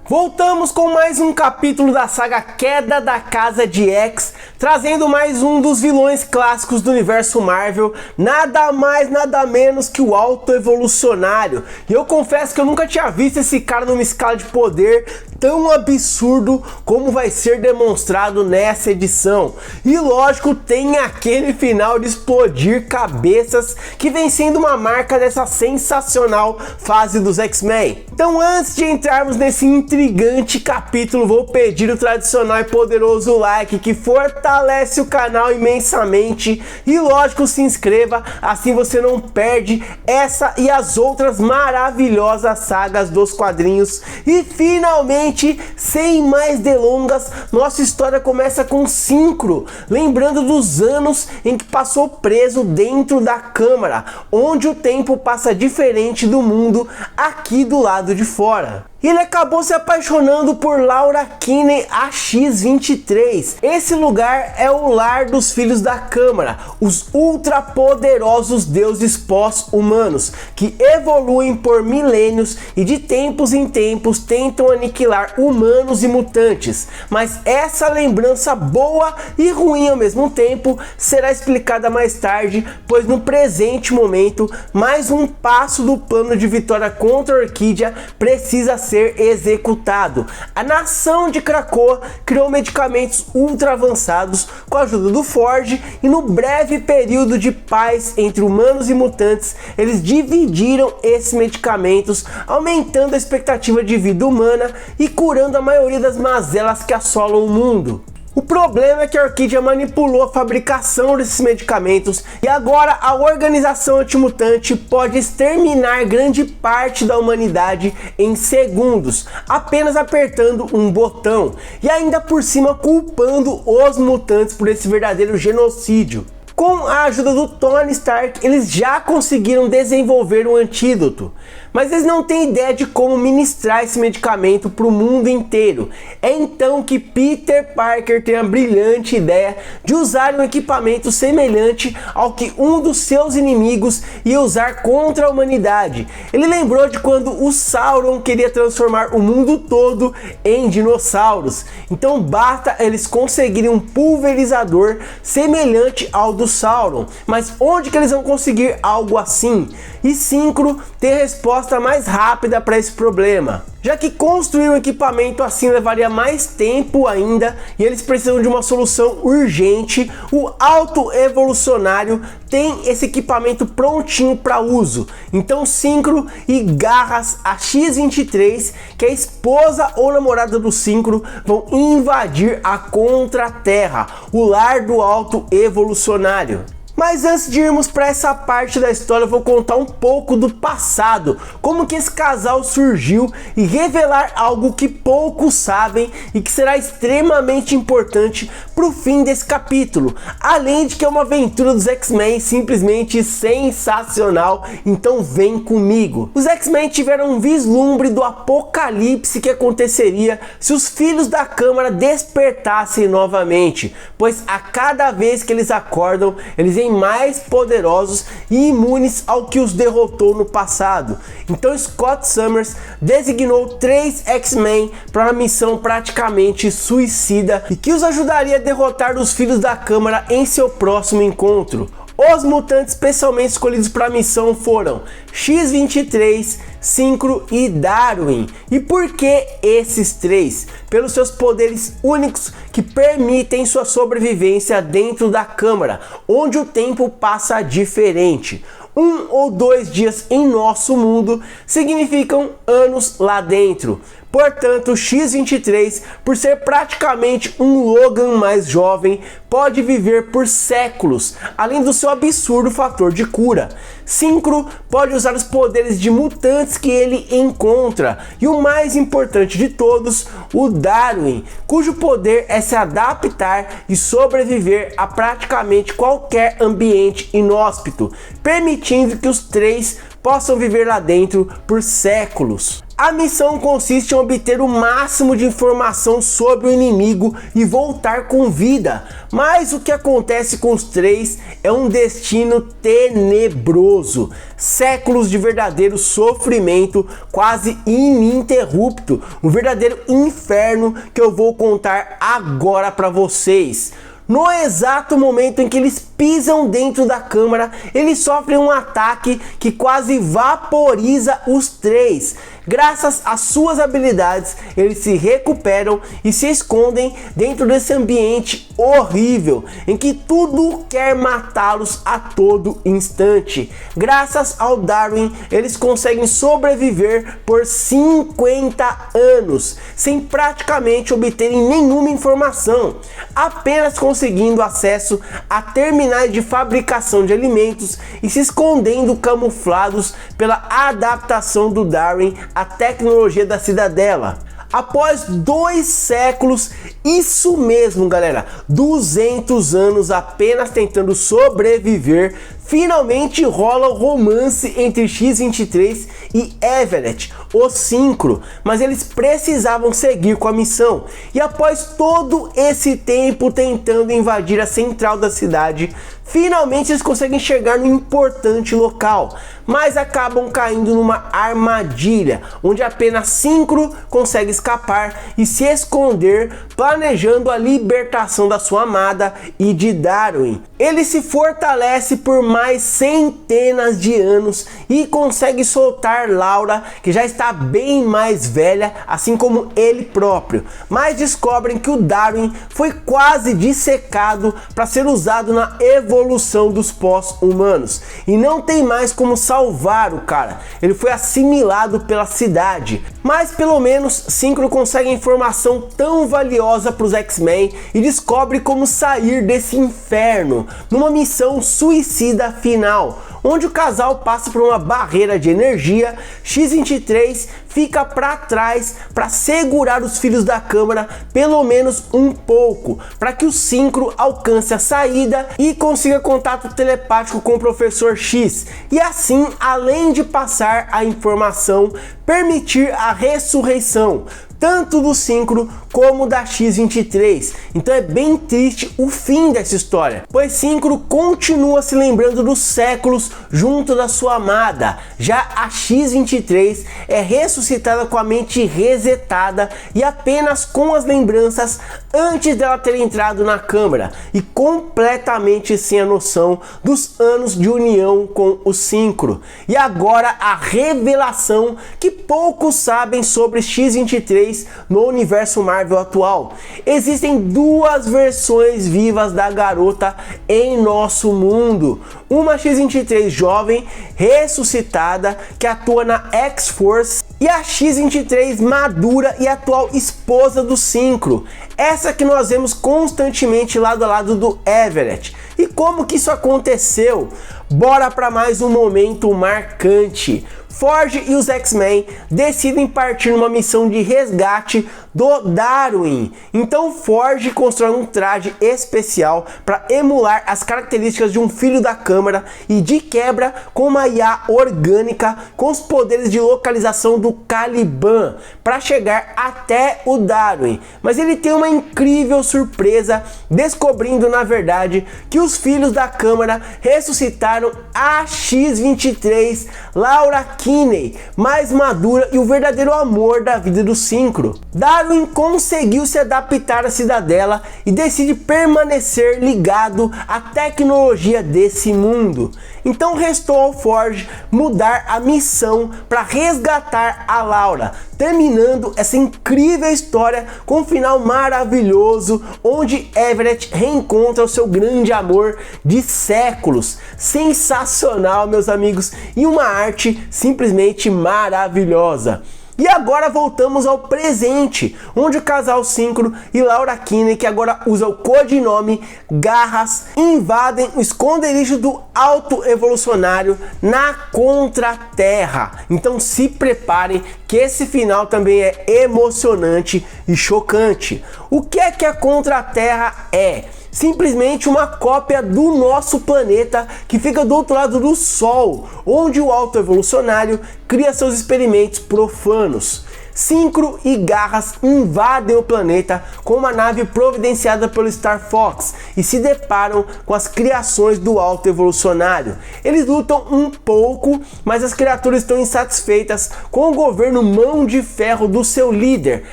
Voltamos com mais um capítulo da saga Queda da Casa de X, trazendo mais um dos vilões clássicos do universo Marvel, nada mais nada menos que o Auto-Evolucionário. E eu confesso que eu nunca tinha visto esse cara numa escala de poder tão absurdo como vai ser demonstrado nessa edição. E lógico, tem aquele final de explodir cabeças que vem sendo uma marca dessa sensacional fase dos X-Men. Então, antes de entrarmos nesse intrigante capítulo, vou pedir o tradicional e poderoso like que fortalece o canal imensamente e lógico, se inscreva, assim você não perde essa e as outras maravilhosas sagas dos quadrinhos. E finalmente, sem mais delongas, nossa história começa com Synchro, lembrando dos anos em que passou preso dentro da Câmara, onde o tempo passa diferente do mundo aqui do lado de fora. Ele acabou se apaixonando por Laura Kinney AX-23. Esse lugar é o lar dos filhos da Câmara, os ultrapoderosos deuses pós-humanos, que evoluem por milênios e de tempos em tempos tentam aniquilar humanos e mutantes. Mas essa lembrança boa e ruim ao mesmo tempo será explicada mais tarde, pois no presente momento, mais um passo do plano de vitória contra a Orquídea precisa ser executado. A nação de Krakoa criou medicamentos ultra avançados com a ajuda do Forge e no breve período de paz entre humanos e mutantes, eles dividiram esses medicamentos, aumentando a expectativa de vida humana e curando a maioria das mazelas que assolam o mundo. O problema é que a Orquídea manipulou a fabricação desses medicamentos e agora a organização antimutante pode exterminar grande parte da humanidade em segundos, apenas apertando um botão, e ainda por cima culpando os mutantes por esse verdadeiro genocídio. Com a ajuda do Tony Stark, eles já conseguiram desenvolver um antídoto, mas eles não têm ideia de como ministrar esse medicamento para o mundo inteiro. É então que Peter Parker tem a brilhante ideia de usar um equipamento semelhante ao que um dos seus inimigos ia usar contra a humanidade. Ele lembrou de quando o Sauron queria transformar o mundo todo em dinossauros. Então basta eles conseguirem um pulverizador semelhante ao do Sauron. Mas onde que eles vão conseguir algo assim? E Synchro tem a resposta mais rápida para esse problema, já que construir um equipamento assim levaria mais tempo ainda e eles precisam de uma solução urgente. O Auto-Evolucionário tem esse equipamento prontinho para uso. Então Synchro e Garras AX-23, que é a esposa ou namorada do Synchro, vão invadir a Contra-Terra, o lar do Auto-Evolucionário. Mas antes de irmos para essa parte da história, eu vou contar um pouco do passado, como que esse casal surgiu e revelar algo que poucos sabem e que será extremamente importante para o fim desse capítulo. Além de que é uma aventura dos X-Men simplesmente sensacional, então vem comigo. Os X-Men tiveram um vislumbre do apocalipse que aconteceria se os filhos da Câmara despertassem novamente, pois a cada vez que eles acordam, eles mais poderosos e imunes ao que os derrotou no passado. Então Scott Summers designou 3 X-Men para uma missão praticamente suicida e que os ajudaria a derrotar os filhos da Câmara em seu próximo encontro. Os mutantes especialmente escolhidos para a missão foram X-23, Synchro e Darwin. E por que esses 3? Pelos seus poderes únicos que permitem sua sobrevivência dentro da Câmara, onde o tempo passa diferente. 1 ou 2 dias em nosso mundo significam anos lá dentro. Portanto, X-23, por ser praticamente um Logan mais jovem, pode viver por séculos, além do seu absurdo fator de cura. Synchro pode usar os poderes de mutantes que ele encontra, e o mais importante de todos, o Darwin, cujo poder é se adaptar e sobreviver a praticamente qualquer ambiente inóspito, permitindo que os 3 possam viver lá dentro por séculos. A missão consiste em obter o máximo de informação sobre o inimigo e voltar com vida, mas o que acontece com os três é um destino tenebroso, séculos de verdadeiro sofrimento quase ininterrupto, um verdadeiro inferno que eu vou contar agora para vocês. No exato momento em que eles pisam dentro da câmara, eles sofrem um ataque que quase vaporiza os três. Graças às suas habilidades, eles se recuperam e se escondem dentro desse ambiente horrível, em que tudo quer matá-los a todo instante. Graças ao Darwin, eles conseguem sobreviver por 50 anos, sem praticamente obterem nenhuma informação, apenas conseguindo acesso a terminais de fabricação de alimentos e se escondendo camuflados pela adaptação do Darwin à tecnologia da cidadela. Após 2 séculos, isso mesmo galera, 200 anos apenas tentando sobreviver, finalmente rola o romance entre X-23 e Everett, o Synchro, mas eles precisavam seguir com a missão. E após todo esse tempo tentando invadir a central da cidade, finalmente eles conseguem chegar no importante local, mas acabam caindo numa armadilha, onde apenas Synchro consegue escapar e se esconder, planejando a libertação da sua amada e de Darwin. Ele se fortalece por mais centenas de anos e consegue soltar Laura, que já está bem mais velha, assim como ele próprio, mas descobrem que o Darwin foi quase dissecado para ser usado na evolução dos pós-humanos e não tem mais como salvar o cara, ele foi assimilado pela cidade. Mas pelo menos Synchro consegue informação tão valiosa para os X-Men e descobre como sair desse inferno numa missão suicida final, onde o casal passa por uma barreira de energia. X-23 fica para trás para segurar os filhos da câmara pelo menos um pouco, para que o Synchro alcance a saída e consiga contato telepático com o Professor X, e assim, além de passar a informação, permitir a ressurreição tanto do Synchro como da X-23. Então é bem triste o fim dessa história, pois Synchro continua se lembrando dos séculos junto da sua amada. Já a X-23 é ressuscitada com a mente resetada e apenas com as lembranças antes dela ter entrado na câmara, e completamente sem a noção dos anos de união com o Synchro. E agora a revelação que poucos sabem sobre X-23 no universo Marvel atual. Existem 2 versões vivas da garota em nosso mundo. Uma X-23 jovem, ressuscitada, que atua na X-Force, e a X-23 madura e atual esposa do Synchro, essa que nós vemos constantemente lado a lado do Everett. E como que isso aconteceu? Bora para mais um momento marcante. Forge e os X-Men decidem partir numa missão de resgate do Darwin. Então Forge constrói um traje especial para emular as características de um filho da câmara e de quebra com uma IA orgânica com os poderes de localização do Caliban para chegar até o Darwin. Mas ele tem uma incrível surpresa, descobrindo na verdade que os filhos da câmara ressuscitaram a X-23, Laura Kinney, mais madura e o verdadeiro amor da vida do Synchro. Darwin conseguiu se adaptar à cidadela e decide permanecer ligado à tecnologia desse mundo. Então restou ao Forge mudar a missão para resgatar a Laura, terminando essa incrível história com um final maravilhoso, onde Everett reencontra o seu grande amor de séculos. Sensacional, meus amigos, e uma arte simplesmente maravilhosa. E agora voltamos ao presente, onde o casal Synchro e Laura Kinney, que agora usa o codinome Garras, invadem o esconderijo do Alto Evolucionário na Contra-Terra. Então se preparem que esse final também é emocionante e chocante. O que é que a Contra-Terra é? simplesmente uma cópia do nosso planeta que fica do outro lado do Sol, onde o autoevolucionário cria seus experimentos profanos. Synchro e Garras invadem o planeta com uma nave providenciada pelo Star Fox e se deparam com as criações do autoevolucionário. Eles lutam um pouco, mas as criaturas estão insatisfeitas com o governo mão de ferro do seu líder.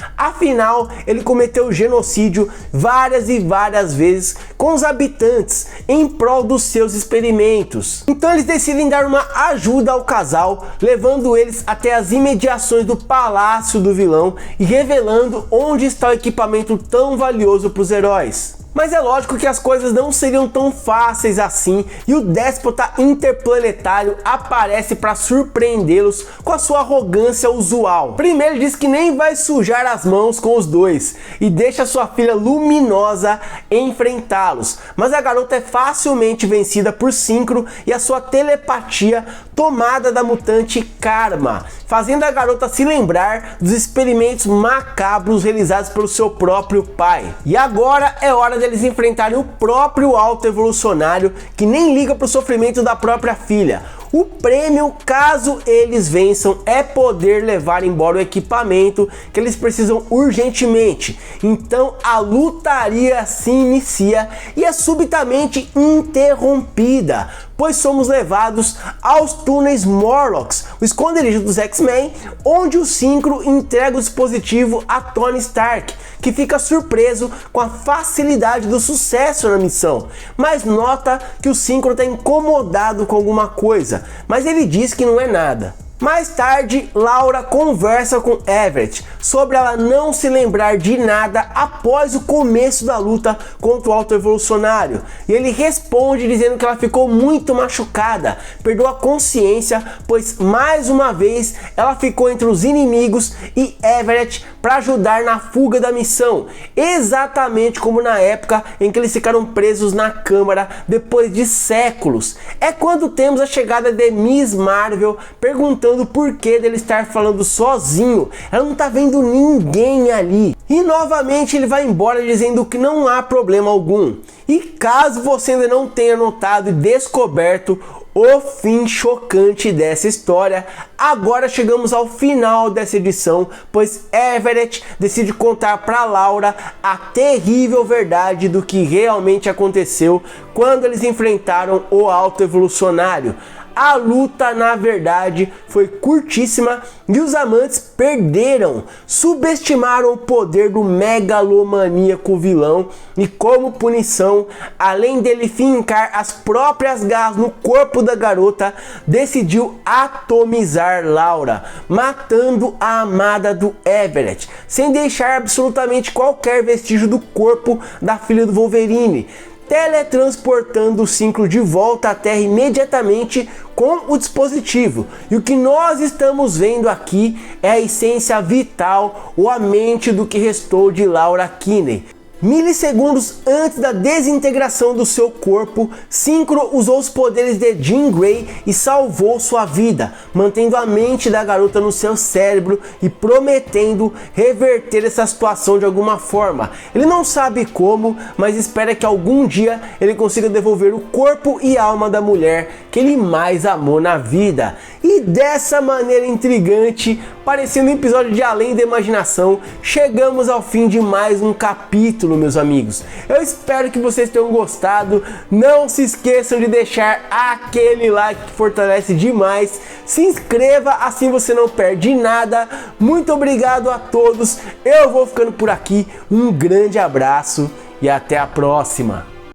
Afinal, ele cometeu genocídio várias e várias vezes com os habitantes em prol dos seus experimentos. Então eles decidem dar uma ajuda ao casal, levando eles até as imediações do palácio do vilão e revelando onde está o equipamento tão valioso para os heróis. Mas é lógico que as coisas não seriam tão fáceis assim e o déspota interplanetário aparece para surpreendê-los com a sua arrogância usual. Primeiro diz que nem vai sujar as mãos com os dois e deixa sua filha Luminosa enfrentá-los, mas a garota é facilmente vencida por Synchro e a sua telepatia tomada da mutante Karma, fazendo a garota se lembrar dos experimentos macabros realizados pelo seu próprio pai. E agora é hora deles enfrentarem o próprio autoevolucionário, que nem liga pro sofrimento da própria filha. O prêmio, caso eles vençam, é poder levar embora o equipamento que eles precisam urgentemente. Então a lutaria se inicia e é subitamente interrompida, pois somos levados aos túneis Morlocks, o esconderijo dos X-Men, onde o Synchro entrega o dispositivo a Tony Stark, que fica surpreso com a facilidade do sucesso na missão, mas nota que o Synchro está incomodado com alguma coisa, mas ele diz que não é nada. Mais tarde, Laura conversa com Everett sobre ela não se lembrar de nada após o começo da luta contra o autoevolucionário, e ele responde dizendo que ela ficou muito machucada, perdeu a consciência, pois mais uma vez ela ficou entre os inimigos e Everett para ajudar na fuga da missão, exatamente como na época em que eles ficaram presos na câmara depois de séculos. É quando temos a chegada de Miss Marvel perguntando por que dele estar falando sozinho, ela não tá vendo ninguém ali. E novamente ele vai embora dizendo que não há problema algum. E caso você ainda não tenha notado e descoberto o fim chocante dessa história, agora chegamos ao final dessa edição, pois Everett decide contar para Laura a terrível verdade do que realmente aconteceu quando eles enfrentaram o autoevolucionário. A luta, na verdade, foi curtíssima e os amantes perderam, subestimaram o poder do megalomaníaco vilão e, como punição, além dele fincar as próprias garras no corpo da garota, decidiu atomizar Laura, matando a amada do Everett, sem deixar absolutamente qualquer vestígio do corpo da filha do Wolverine, teletransportando o Synchro de volta à Terra imediatamente com o dispositivo. E o que nós estamos vendo aqui é a essência vital ou a mente do que restou de Laura Kinney. Milissegundos antes da desintegração do seu corpo, Synchro usou os poderes de Jean Grey e salvou sua vida, mantendo a mente da garota no seu cérebro e prometendo reverter essa situação de alguma forma. Ele não sabe como, mas espera que algum dia ele consiga devolver o corpo e alma da mulher que ele mais amou na vida. E dessa maneira intrigante, parecendo um episódio de Além da Imaginação, chegamos ao fim de mais um capítulo, meus amigos. Eu espero que vocês tenham gostado. Não se esqueçam de deixar aquele like que fortalece demais. Se inscreva, assim você não perde nada. Muito obrigado a todos. Eu vou ficando por aqui. Um grande abraço e até a próxima.